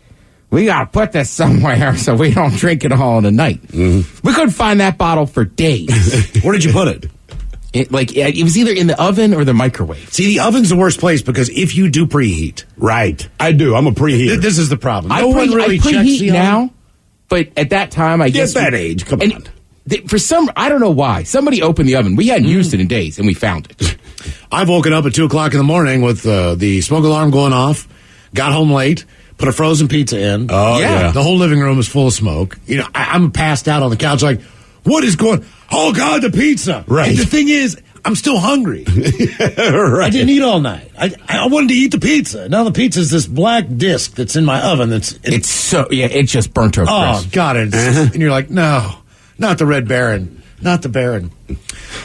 Speaker 3: we got to put this somewhere so we don't drink it all in a night. Mm-hmm. We couldn't find that bottle for days.
Speaker 2: Where did you put it?
Speaker 3: It was either in the oven or the microwave.
Speaker 2: See, the oven's the worst place because if you do preheat.
Speaker 4: Right. I do. I'm a preheater.
Speaker 2: This is the problem.
Speaker 3: I
Speaker 2: No one really checks
Speaker 3: preheat
Speaker 2: the
Speaker 3: now,
Speaker 2: oven.
Speaker 3: but at that time, I guess...
Speaker 4: At that age, come on.
Speaker 3: I don't know why. Somebody opened the oven. We hadn't used it in days, and we found it.
Speaker 2: I've woken up at 2 o'clock in the morning with the smoke alarm going off, got home late, put a frozen pizza in.
Speaker 4: Oh, yeah.
Speaker 2: The whole living room is full of smoke. I'm passed out on the couch what is going... Oh, God, the pizza.
Speaker 4: Right.
Speaker 2: And the thing is, I'm still hungry.
Speaker 4: Right.
Speaker 2: I didn't eat all night. I wanted to eat the pizza. Now the pizza is this black disc that's in my oven.
Speaker 3: It just burnt to a crisp.
Speaker 2: Oh, God. And you're like, no, not the Red Baron. Not the Baron.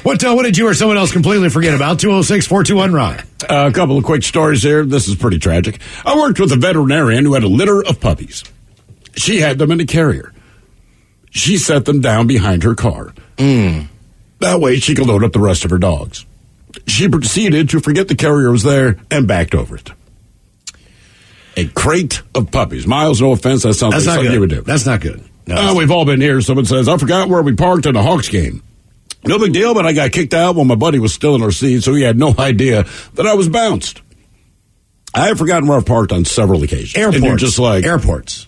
Speaker 2: What did you or someone else completely forget about? 206-421-RON.
Speaker 4: A couple of quick stories here. This is pretty tragic. I worked with a veterinarian who had a litter of puppies. She had them in a carrier. She set them down behind her car. That way she could load up the rest of her dogs. She proceeded to forget the carrier was there and backed over it. A crate of puppies. Miles, no offense, that sounds like something you would do.
Speaker 2: That's not good. No,
Speaker 4: we've all been here. Someone says, I forgot where we parked at a Hawks game. No big deal, but I got kicked out when my buddy was still in our seat, so he had no idea that I was bounced. I have forgotten where I've parked on several occasions.
Speaker 2: Airports.
Speaker 4: And you're just like...
Speaker 2: Airports.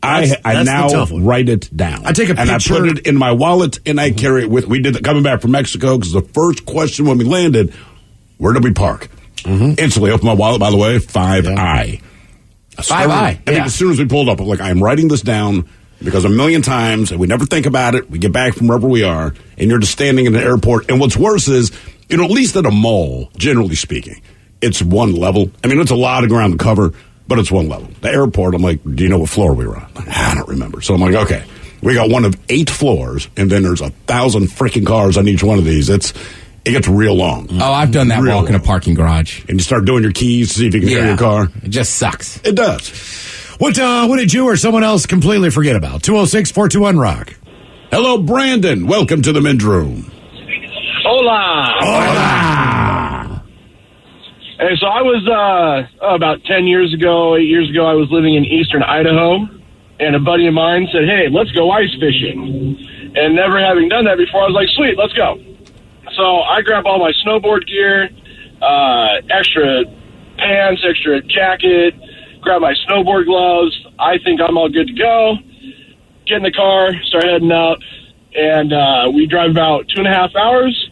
Speaker 4: I now write it down.
Speaker 2: I take a picture.
Speaker 4: And I put it in my wallet, and I carry it with... We did coming back from Mexico, because the first question when we landed, where did we park? Mm-hmm. Instantly opened my wallet, by the way, 5I.
Speaker 3: 5I.
Speaker 4: I think as soon as we pulled up, I'm like, I'm writing this down... Because a million times, and we never think about it, we get back from wherever we are, and you're just standing in an airport. And what's worse is, at least at a mall, generally speaking, it's one level. I mean, it's a lot of ground to cover, but it's one level. The airport, I'm like, do you know what floor we were on? I don't remember. So I'm like, okay, we got one of 8 floors, and then there's 1,000 freaking cars on each one of these. It gets real long.
Speaker 3: Oh, I've done that walk in a parking garage.
Speaker 4: And you start doing your keys to see if you can hear your car.
Speaker 3: It just sucks.
Speaker 4: It does.
Speaker 2: What did you or someone else completely forget about? 206-421-ROCK.
Speaker 4: Hello, Brandon. Welcome to the men's room.
Speaker 15: Hola.
Speaker 4: Hola.
Speaker 15: Hey, so I was about 8 years ago, I was living in eastern Idaho, and a buddy of mine said, hey, let's go ice fishing. And never having done that before, I was like, sweet, let's go. So I grab all my snowboard gear, extra pants, extra jacket, grab my snowboard gloves. I think I'm all good to go. Get in the car, start heading out, and we drive about 2.5 hours.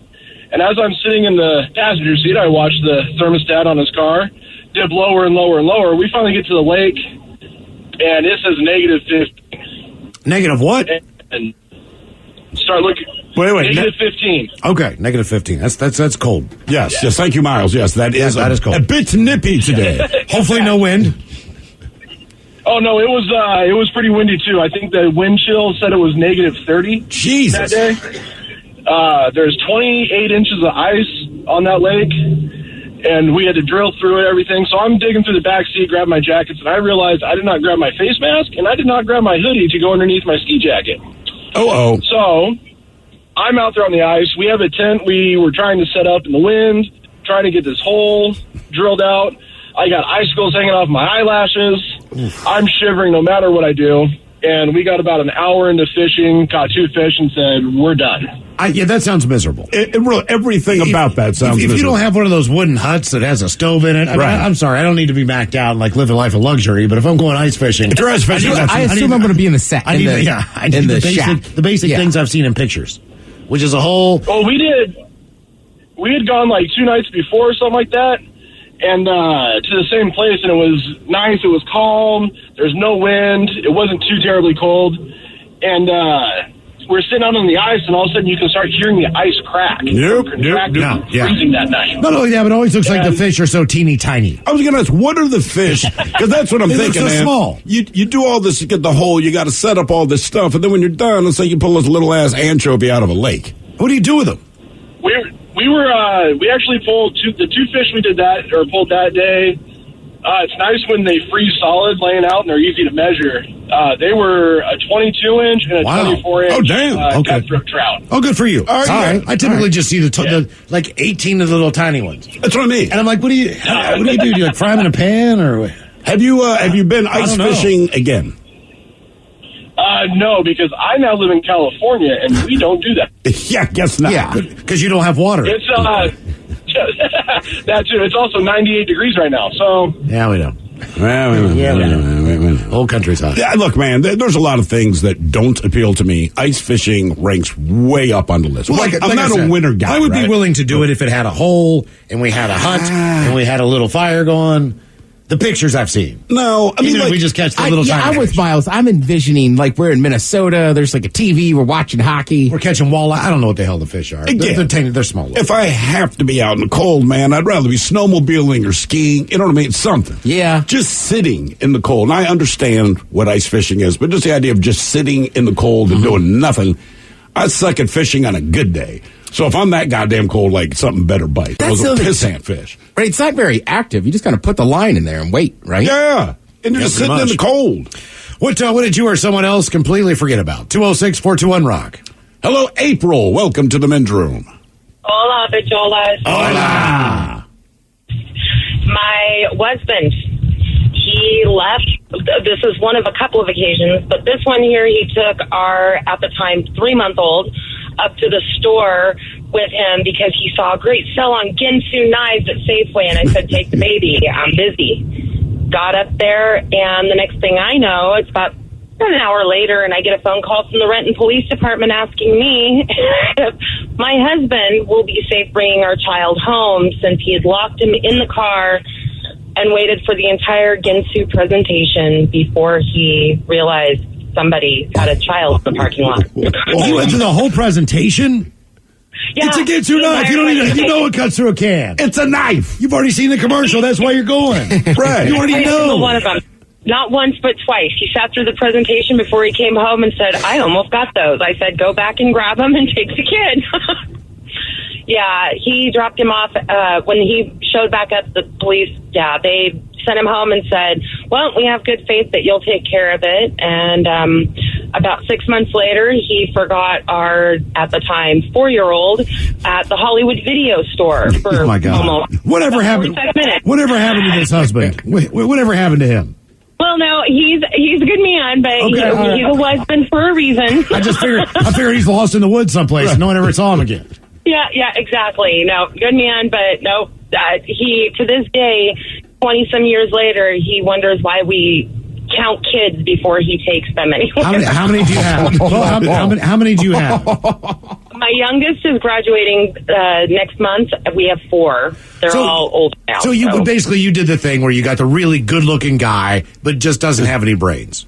Speaker 15: And as I'm sitting in the passenger seat, I watch the thermostat on his car dip lower and lower and lower. We finally get to the lake, and it says -50.
Speaker 2: Negative what?
Speaker 15: And start looking.
Speaker 4: Wait.
Speaker 15: -15.
Speaker 2: Okay, -15. That's cold.
Speaker 4: Yes. Thank you, Miles. Yes, that is
Speaker 2: cold.
Speaker 4: A bit nippy today.
Speaker 2: Hopefully no wind.
Speaker 15: Oh no, it was pretty windy too. I think the wind chill said it was -30.
Speaker 4: Jesus.
Speaker 15: That day. There's 28 inches of ice on that lake, and we had to drill through everything. So I'm digging through the back seat, grab my jackets, and I realized I did not grab my face mask, and I did not grab my hoodie to go underneath my ski jacket.
Speaker 4: Oh.
Speaker 15: So I'm out there on the ice. We have a tent we were trying to set up in the wind, trying to get this hole drilled out. I got icicles hanging off my eyelashes. I'm shivering no matter what I do. And we got about an hour into fishing, caught 2 fish, and said, we're done.
Speaker 2: Yeah, that sounds miserable.
Speaker 4: Everything about that sounds miserable.
Speaker 2: If you don't have one of those wooden huts that has a stove in it, I'm sorry, I don't need to be backed out and live a life of luxury, but if I'm going ice fishing...
Speaker 4: If you're ice fishing,
Speaker 3: I assume I'm going to be in the set.
Speaker 2: I need the
Speaker 3: shack.
Speaker 2: The basic things I've seen in pictures, which is a whole...
Speaker 15: Well, we had gone 2 nights before or something like that, and to the same place, and it was nice, it was calm, there's no wind, it wasn't too terribly cold, and we're sitting out on the ice, and all of a sudden you can start hearing the ice crack. Freezing that night.
Speaker 2: Not only that, but it always looks like the fish are so teeny tiny.
Speaker 4: I was going to ask, what are the fish? Because that's what I'm thinking,
Speaker 2: look so
Speaker 4: man.
Speaker 2: Small.
Speaker 4: You do all this, you get the hole, you got to set up all this stuff, and then when you're done, let's say you pull this little ass anchovy out of a lake. What do you do with them?
Speaker 15: We actually pulled the 2 fish we pulled that day. It's nice when they freeze solid laying out and they're easy to measure. They were a 22-inch and a 24-inch cutthroat trout.
Speaker 2: Oh, good for you.
Speaker 4: All right.
Speaker 2: I typically just see the 18 of the little tiny ones.
Speaker 4: That's what I mean.
Speaker 2: And I'm like, what do you do? Do you fry them in a pan or?
Speaker 4: Have you been ice fishing again?
Speaker 15: No, because I now live in California and we don't do that.
Speaker 4: Yeah, guess not.
Speaker 2: Yeah, because you don't have water.
Speaker 15: It's that too. It's also 98 degrees right now. So
Speaker 2: yeah, we don't.
Speaker 4: Wait.
Speaker 2: Whole country's hot.
Speaker 4: Yeah, look, man, there's a lot of things that don't appeal to me. Ice fishing ranks way up on the list.
Speaker 2: Well,
Speaker 4: I'm not a winter guy.
Speaker 2: I would be willing to do it if it had a hole and we had a hut and we had a little fire going. The pictures I've seen.
Speaker 4: No, I mean,
Speaker 2: if we just catch the little tiny
Speaker 3: I'm with Miles. I'm envisioning we're in Minnesota. There's a TV. We're watching hockey.
Speaker 2: We're catching walleye. I don't know what the hell the fish are.
Speaker 4: Again,
Speaker 2: they're small.
Speaker 4: If I have to be out in the cold, man, I'd rather be snowmobiling or skiing. You know what I mean? Something.
Speaker 3: Yeah.
Speaker 4: Just sitting in the cold. And I understand what ice fishing is, but just the idea of just sitting in the cold and doing nothing. I suck at fishing on a good day. So if I'm that goddamn cold, something better bite. Those are pissant fish.
Speaker 3: Right, it's not very active. You just kind of put the line in there and wait, right?
Speaker 4: Yeah. And you're just sitting in the cold.
Speaker 2: What did you or someone else completely forget about? 206-421-ROCK.
Speaker 4: Hello, April. Welcome to the men's room.
Speaker 16: Hola, bicholas.
Speaker 4: Hola.
Speaker 16: My husband, he left. This is one of a couple of occasions, but this one here, he took our, at the time, 3-month-old up to the store with him because he saw a great sale on Ginsu knives at Safeway, and I said, take the baby, I'm busy. Got up there, and the next thing I know, it's about an hour later, and I get a phone call from the Renton Police Department asking me if my husband will be safe bringing our child home since he had locked him in the car and waited for the entire Ginsu presentation before he realized somebody had a child in the parking lot.
Speaker 2: You went through the whole presentation?
Speaker 16: Yeah.
Speaker 2: It's a Ginsu knife. You don't need you know it cuts through a can.
Speaker 4: It's a knife.
Speaker 2: You've already seen the commercial. That's why you're going.
Speaker 4: Right.
Speaker 2: You already
Speaker 16: Every
Speaker 2: know.
Speaker 16: single one of them. Not once, but twice. He sat through the presentation before he came home and said, I almost got those. I said, go back and grab them and take the kid. Yeah, he dropped him off. When he showed back up, the police, they sent him home and said, well, we have good faith that you'll take care of it. And about 6 months later, he forgot our, at the time, 4-year-old at the Hollywood video store for
Speaker 2: Oh, my God.
Speaker 16: almost
Speaker 2: Whatever happened?
Speaker 16: 45 minutes.
Speaker 2: Whatever happened to this husband? Whatever happened to him?
Speaker 16: Well, no, he's a good man, but
Speaker 2: Okay,
Speaker 16: he's a husband for a reason.
Speaker 2: I figured he's lost in the woods someplace and no one ever saw him again.
Speaker 16: Yeah, exactly. No, good man, but no, he, to this day, 20-some years later, he wonders why we count kids before he takes them anywhere.
Speaker 2: How many do you have? Well, how many do you have?
Speaker 16: My youngest is graduating next month. We have 4. They're all older now.
Speaker 2: So you basically you did the thing where you got the really good-looking guy, but just doesn't have any brains.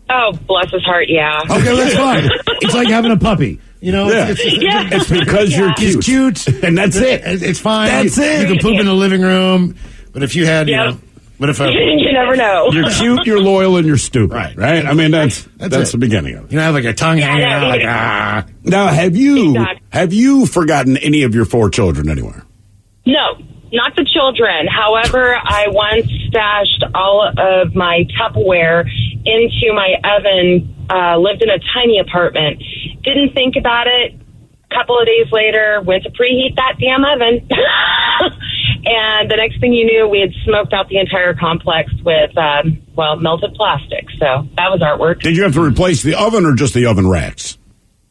Speaker 16: Oh, bless his heart, yeah.
Speaker 2: Okay, that's fine. It's like having a puppy. You know,
Speaker 4: it's because you're cute.
Speaker 2: It's cute,
Speaker 4: and that's it.
Speaker 2: It's fine.
Speaker 4: That's it.
Speaker 2: You can poop in the living room, but if you had, you know, but if
Speaker 16: you never know.
Speaker 4: You're cute, you're loyal, and you're stupid. Right? I mean, that's the beginning of it.
Speaker 2: You know, have like a tongue hanging out, like ah.
Speaker 4: Now, have you forgotten any of your 4 children anywhere?
Speaker 16: No, not the children. However, I once stashed all of my Tupperware into my oven, lived in a tiny apartment, didn't think about it. A couple of days later, went to preheat that damn oven. And the next thing you knew, we had smoked out the entire complex with, melted plastic. So that was artwork.
Speaker 4: Did you have to replace the oven or just the oven racks?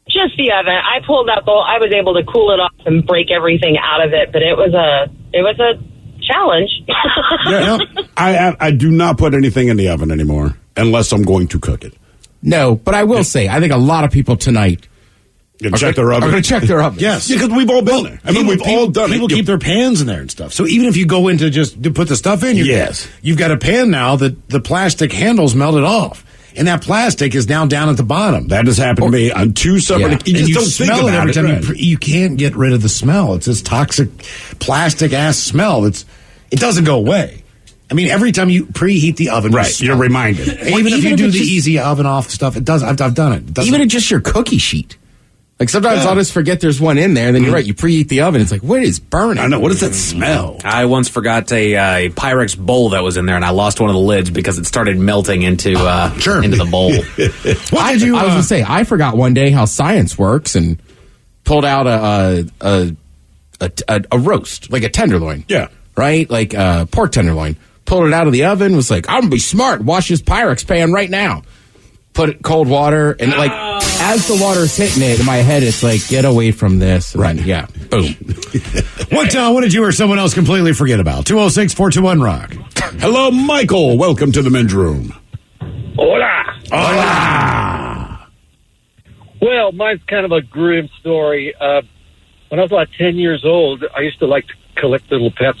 Speaker 16: Just the oven. I pulled out I was able to cool it off and break everything out of it, but it was a challenge.
Speaker 4: Yeah, I do not put anything in the oven anymore unless I'm going to cook it.
Speaker 3: No, but I will say, I think a lot of people tonight
Speaker 4: are going to
Speaker 3: check their oven.
Speaker 2: Yes.
Speaker 4: Yeah, because we've all been there. I mean, we've all done it.
Speaker 2: People keep their pans in there and stuff. So even if you go in to put the stuff in, you've got a pan now that the plastic handles melted off. And that plastic is now down at the bottom.
Speaker 4: That has happened to me on 2 separate.
Speaker 2: You
Speaker 4: just don't
Speaker 2: smell
Speaker 4: think
Speaker 2: it
Speaker 4: about
Speaker 2: every
Speaker 4: it.
Speaker 2: time. You can't get rid of the smell. It's this toxic plastic ass smell. It doesn't go away. I mean, every time you preheat the oven,
Speaker 4: you're reminded.
Speaker 2: Even if you do the easy oven off stuff, it does. I've done it.
Speaker 3: Even in just your cookie sheet. Like sometimes I'll just forget there's one in there, and then you're right, you preheat the oven. It's like, what is burning?
Speaker 4: I know. What does that smell?
Speaker 17: I once forgot a Pyrex bowl that was in there, and I lost one of the lids because it started melting into the bowl.
Speaker 3: I was going to say, I forgot one day how science works and pulled out a roast, like a tenderloin.
Speaker 4: Yeah.
Speaker 3: Right? Like pork tenderloin. Pulled it out of the oven, was like, I'm going to be smart, wash this Pyrex pan right now. Put it cold water, and as the water's hitting it, in my head, it's like, get away from this.
Speaker 4: Right.
Speaker 3: Yeah. Boom.
Speaker 2: What did you or someone else completely forget about? 206-421-ROCK.
Speaker 4: Hello, Michael. Welcome to the men's room.
Speaker 18: Hola.
Speaker 4: Hola.
Speaker 18: Well, mine's kind of a grim story. When I was about 10 years old, I used to like to collect little pets,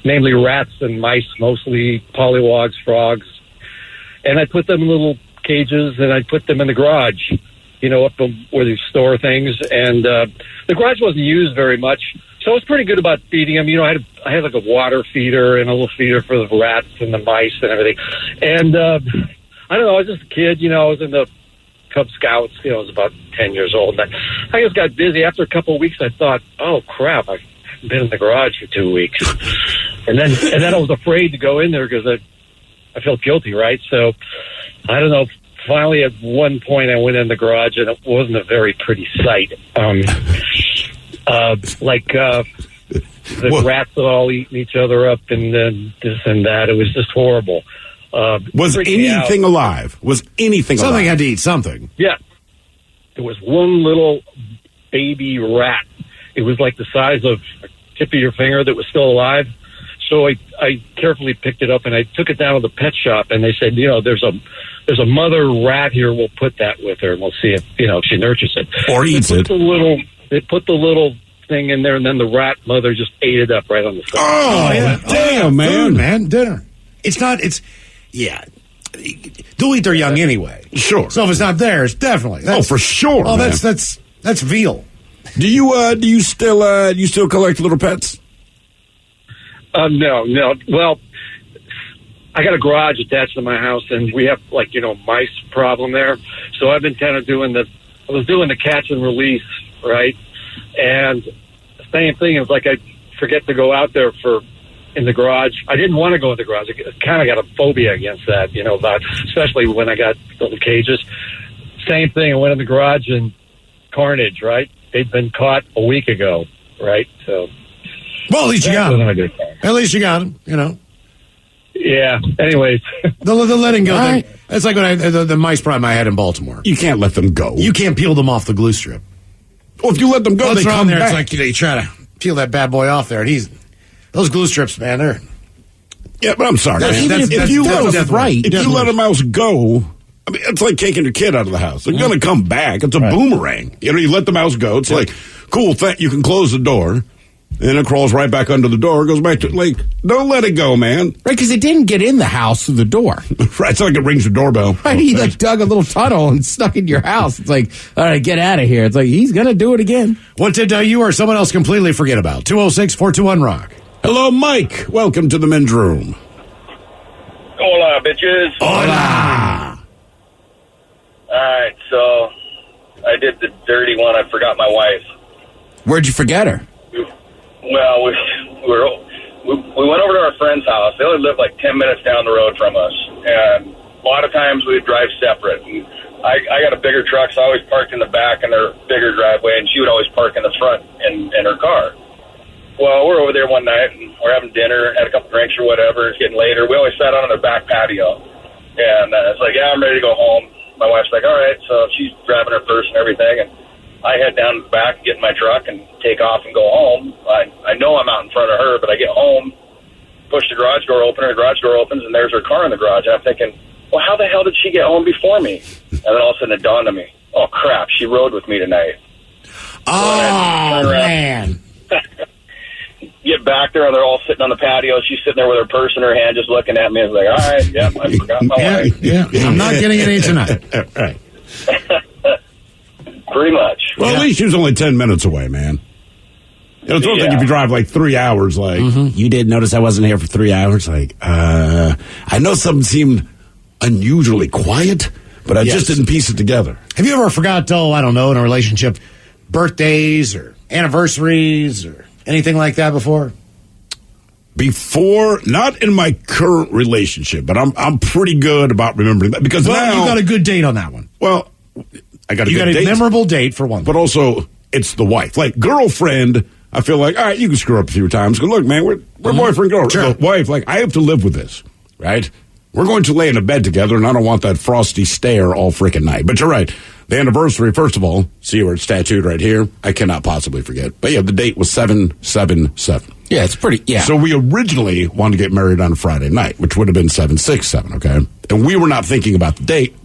Speaker 18: namely rats and mice, mostly pollywogs, frogs. And I put them in little cages, and I put them in the garage, up where they store things. And the garage wasn't used very much, so I was pretty good about feeding them. I had like a water feeder and a little feeder for the rats and the mice and everything. And I don't know, I was just a kid. I was in the Cub Scouts. I was about 10 years old. And I just got busy. After a couple of weeks, I thought, oh, crap, I've been in the garage for 2 weeks. and then I was afraid to go in there because I felt guilty, right? So, I don't know. Finally, at one point, I went in the garage, and it wasn't a very pretty sight. The rats would all eating each other up, and then this and that. It was just horrible.
Speaker 4: Was anything alive? Was anything alive?
Speaker 2: Something had to eat something.
Speaker 18: Yeah. There was one little baby rat. It was like the size of a tip of your finger that was still alive. So I carefully picked it up, and I took it down to the pet shop, and they said, there's a mother rat here. We'll put that with her, and we'll see if she nurtures it.
Speaker 4: Or eats it.
Speaker 18: They put the little thing in there, and then the rat mother just ate it up right on the spot.
Speaker 4: Oh, yeah. Damn, man.
Speaker 2: Food, man. Dinner. They'll eat their young anyway.
Speaker 4: Sure.
Speaker 2: So if it's not there, it's definitely.
Speaker 4: For sure,
Speaker 2: Oh,
Speaker 4: man.
Speaker 2: that's veal.
Speaker 4: Do you still collect little pets?
Speaker 18: No. Well, I got a garage attached to my house, and we have mice problem there. So I've been kind of doing the catch and release, right? And same thing is I forget to go out there in the garage. I didn't want to go in the garage. I kind of got a phobia against that, especially when I got little cages. Same thing. I went in the garage and carnage, right? They'd been caught a week ago, right? So,
Speaker 2: well, at least you got them. At least you got them,
Speaker 18: Yeah. Anyways,
Speaker 2: the letting go thing. It's like when the mice problem I had in Baltimore.
Speaker 4: You can't let them go.
Speaker 2: You can't peel them off the glue strip.
Speaker 4: Well, if you let them go, they come
Speaker 2: there.
Speaker 4: back.
Speaker 2: It's like you try to peel that bad boy off there, and those glue strips, man. They're
Speaker 4: but I'm sorry. If you let a mouse go. I mean, it's like taking your kid out of the house. They're going to come back. It's a boomerang. You let the mouse go. It's like, cool, you can close the door. And it crawls right back under the door. Goes back to, don't let it go, man.
Speaker 3: Right, because it didn't get in the house through the door.
Speaker 4: Right, it's like it rings the doorbell.
Speaker 3: Right, he dug a little tunnel and stuck in your house. It's like, all right, get out of here. It's like, he's going to do it again.
Speaker 2: What did you or someone else completely forget about? 206-421-ROCK.
Speaker 4: Hello, Mike. Welcome to the men's room.
Speaker 19: Hola, bitches.
Speaker 4: Hola.
Speaker 19: All right, so I did the dirty one. I forgot my wife.
Speaker 3: Where'd you forget her?
Speaker 19: Well, we went over to our friend's house. They only live 10 minutes down the road from us, and a lot of times we would drive separate. And I got a bigger truck, so I always parked in the back in her bigger driveway, and she would always park in the front in her car. Well, we're over there one night, and we're having dinner, had a couple drinks or whatever. It's getting later. We always sat out on the back patio, and it's like, yeah, I'm ready to go home. My wife's like, all right, so she's driving her purse and everything, and I head down to the back, get in my truck, and take off and go home. I know I'm out in front of her, but I get home, push the garage door open, her garage door opens, and there's her car in the garage. And I'm thinking, well, how the hell did she get home before me? And then all of a sudden it dawned on me, oh, crap, she rode with me tonight.
Speaker 2: Oh, man.
Speaker 19: Get back there, and they're all sitting on the patio. She's sitting there with her purse in her hand, just looking at me. I was like, all right, yeah, I forgot my wife.
Speaker 2: Yeah, I'm not getting any tonight.
Speaker 4: Right.
Speaker 19: Pretty much.
Speaker 4: Well, at least she was only 10 minutes away, man. It's one thing if you drive 3 hours, you did notice I wasn't here for 3 hours. I know something seemed unusually quiet, but I just didn't piece it together.
Speaker 2: Have you ever forgot, I don't know, in a relationship, birthdays or anniversaries or anything like that before?
Speaker 4: Before, not in my current relationship, but I'm pretty good about remembering that because now
Speaker 2: you got a good date on that one.
Speaker 4: Well, I got a
Speaker 2: memorable date for one,
Speaker 4: but also it's the wife. Girlfriend, I feel like, all right, you can screw up a few times. Go, look, man, we're boyfriend, girl.
Speaker 2: Sure.
Speaker 4: The wife, I have to live with this, right? We're going to lay in a bed together, and I don't want that frosty stare all freaking night. But you're right. The anniversary, first of all, see where it's tattooed right here? I cannot possibly forget. But yeah, the date was 7/7/7.
Speaker 3: Yeah, it's pretty, yeah.
Speaker 4: So we originally wanted to get married on a Friday night, which would have been 7/6/7, okay? And we were not thinking about the date,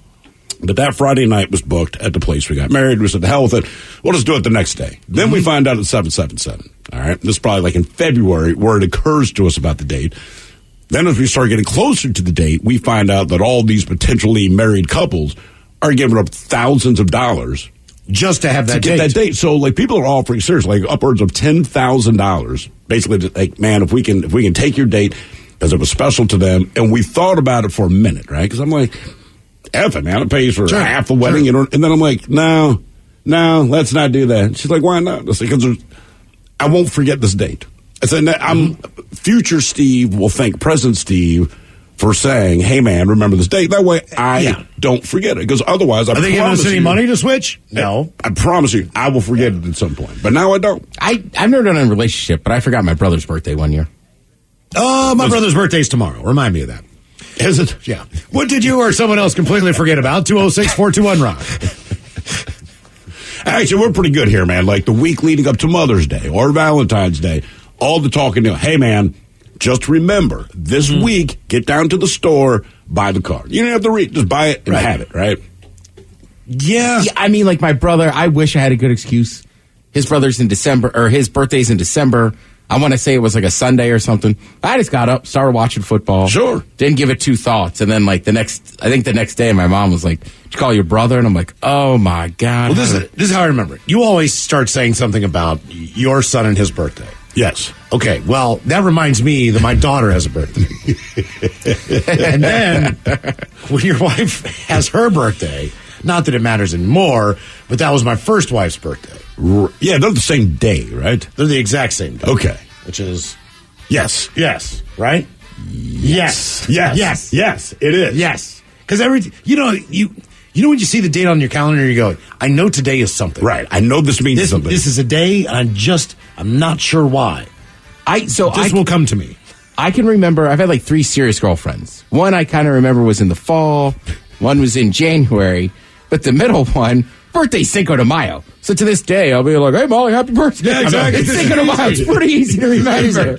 Speaker 4: but that Friday night was booked at the place we got married. We said, the hell with it. We'll just do it the next day. Then we find out it's 7/7/7, all right? This is probably in February where it occurs to us about the date. Then as we start getting closer to the date, we find out that all these potentially married couples are giving up thousands of dollars
Speaker 2: just to have that
Speaker 4: get that date. So people are offering seriously upwards of $10,000. Basically, man, if we can take your date because it was special to them, and we thought about it for a minute, right? Because I'm like, F it, man, it pays for half the wedding, and then I'm like, no, let's not do that. She's like, why not? Because I won't forget this date. I said, future Steve will thank present Steve for saying, hey, man, remember this date. That way I don't forget it. Because otherwise,
Speaker 2: Are they giving us any money to switch? No.
Speaker 4: I promise you, I will forget it at some point. But now I don't.
Speaker 3: I've never done a relationship, but I forgot my brother's birthday one year.
Speaker 2: Oh, my brother's birthday's tomorrow. Remind me of that.
Speaker 4: Is it?
Speaker 2: Yeah. What did you or someone else completely forget about? 206-421-ROCK.
Speaker 4: Actually, we're pretty good here, man. The week leading up to Mother's Day or Valentine's Day, all the talking, hey, man, just remember, this week, get down to the store, buy the car. You don't have to read, just buy it and have it, right?
Speaker 2: Yeah.
Speaker 3: I mean, my brother, I wish I had a good excuse. His brother's in December, or his birthday's in December. I want to say it was like a Sunday or something. I just got up, started watching football.
Speaker 4: Sure.
Speaker 3: Didn't give it two thoughts. And then, like, the next day, my mom was like, did you call your brother? And I'm like, oh, my God.
Speaker 2: Well, this is how I remember it. You always start saying something about your son and his birthday.
Speaker 4: Yes.
Speaker 2: Okay, well, that reminds me that my daughter has a birthday. And then, when your wife has her birthday, not that it matters anymore, but that was my first wife's birthday.
Speaker 4: Yeah, they're the same day, right?
Speaker 2: They're the exact same day.
Speaker 4: Okay.
Speaker 2: Which is...
Speaker 4: Yes.
Speaker 2: Yes. Right? Yes.
Speaker 4: Yes.
Speaker 2: Yes.
Speaker 4: Yes, it is.
Speaker 2: Yes. Because you know when you see the date on your calendar, you go, I know today is something.
Speaker 4: Right. I know this means something.
Speaker 2: This is a day, and I'm not sure why. This will come to me.
Speaker 3: I can remember, I've had like 3 serious girlfriends. One I kind of remember was in the fall. One was in January. But the middle one, birthday Cinco de Mayo. So to this day, I'll be like, hey, Molly, happy birthday.
Speaker 2: Yeah, exactly.
Speaker 3: It's Cinco de Mayo. It's pretty easy to remember.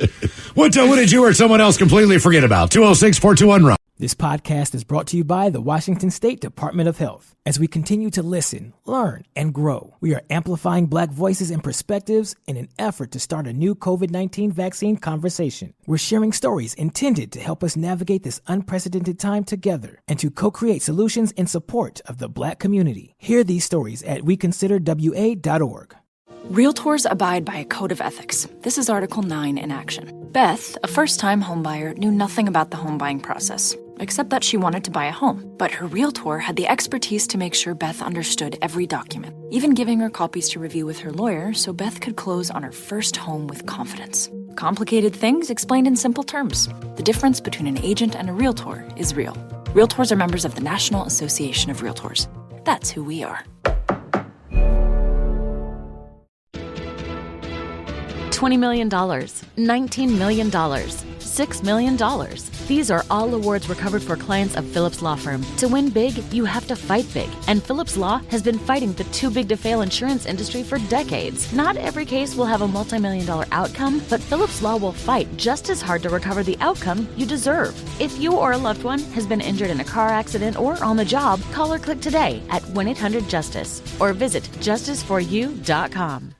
Speaker 2: What did you or someone else completely forget about? 206-421-ROCK.
Speaker 20: This podcast is brought to you by the Washington State Department of Health. As we continue to listen, learn, and grow, we are amplifying Black voices and perspectives in an effort to start a new COVID-19 vaccine conversation. We're sharing stories intended to help us navigate this unprecedented time together and to co-create solutions in support of the Black community. Hear these stories at weconsiderwa.org.
Speaker 11: Realtors abide by a code of ethics. This is Article 9 in action. Beth, a first-time homebuyer, knew nothing about the home buying process, except that she wanted to buy a home. But her realtor had the expertise to make sure Beth understood every document, even giving her copies to review with her lawyer so Beth could close on her first home with confidence. Complicated things explained in simple terms. The difference between an agent and a realtor is real. Realtors are members of the National Association of Realtors. That's who we are.
Speaker 21: $20 million, $19 million, $6 million. These are all awards recovered for clients of Phillips Law Firm. To win big, you have to fight big. And Phillips Law has been fighting the too-big-to-fail insurance industry for decades. Not every case will have a multi-million-dollar outcome, but Phillips Law will fight just as hard to recover the outcome you deserve. If you or a loved one has been injured in a car accident or on the job, call or click today at 1-800-JUSTICE or visit justiceforyou.com.